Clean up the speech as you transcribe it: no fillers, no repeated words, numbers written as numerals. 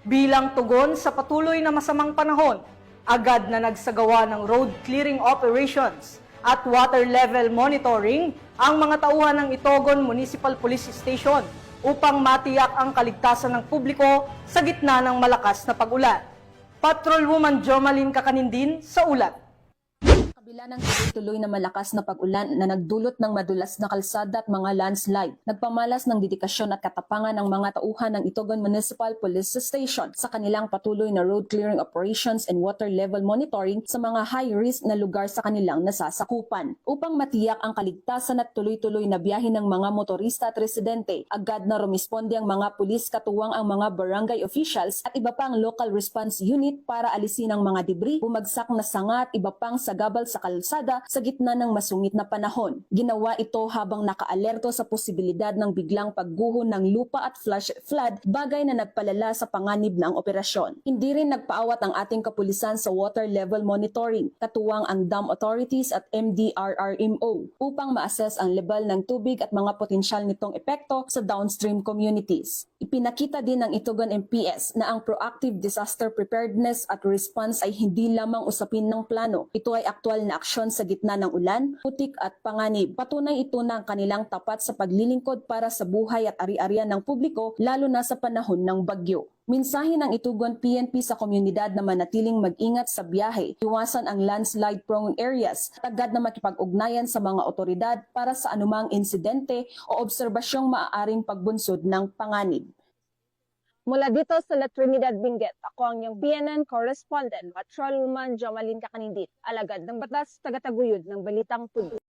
Bilang tugon sa patuloy na masamang panahon, agad na nagsagawa ng road clearing operations at water level monitoring ang mga tauhan ng Itogon Municipal Police Station upang matiyak ang kaligtasan ng publiko sa gitna ng malakas na pag-ulan. Patrolwoman Jomalyn Kakanindin sa ulat. Kabila ng tuloy-tuloy na malakas na pag-ulan na nagdulot ng madulas na kalsada at mga landslide, nagpamalas ng dedikasyon at katapangan ng mga tauhan ng Itogon Municipal Police Station sa kanilang patuloy na road clearing operations and water level monitoring sa mga high-risk na lugar sa kanilang nasasakupan. Upang matiyak ang kaligtasan at tuloy-tuloy na biyahe ng mga motorista at residente, agad na rumisponde ang mga pulis katuwang ang mga barangay officials at iba pang local response unit para alisin ang mga debris, bumagsak na sanga at iba pang sagabal sa kalsada sa gitna ng masungit na panahon. Ginawa ito habang nakaalerto sa posibilidad ng biglang pagguho ng lupa at flash flood, bagay na nagpalala sa panganib ng operasyon. Hindi rin nagpaawat ang ating kapulisan sa water level monitoring, katuwang ang dam authorities at MDRRMO upang ma-assess ang level ng tubig at mga potensyal nitong epekto sa downstream communities. Ipinakita din ng Itogon MPS na ang proactive disaster preparedness at response ay hindi lamang usapin ng plano. Ito ay aktual na aksyon sa gitna ng ulan, putik at panganib. Patunay ito ng kanilang tapat sa paglilingkod para sa buhay at ari-arian ng publiko, lalo na sa panahon ng bagyo. Mensahe ng Itogon PNP sa komunidad na manatiling mag-ingat sa biyahe, iwasan ang landslide-prone areas, at agad na makipag-ugnayan sa mga otoridad para sa anumang insidente o obserbasyong maaaring pagbunsod ng panganib. Mula dito sa La Trinidad, Benguet, ako ang iyong PNN correspondent, Patrolwoman Jomalyn Kakanindin, alagad ng batas, tagataguyod ng Balitang Tuloy.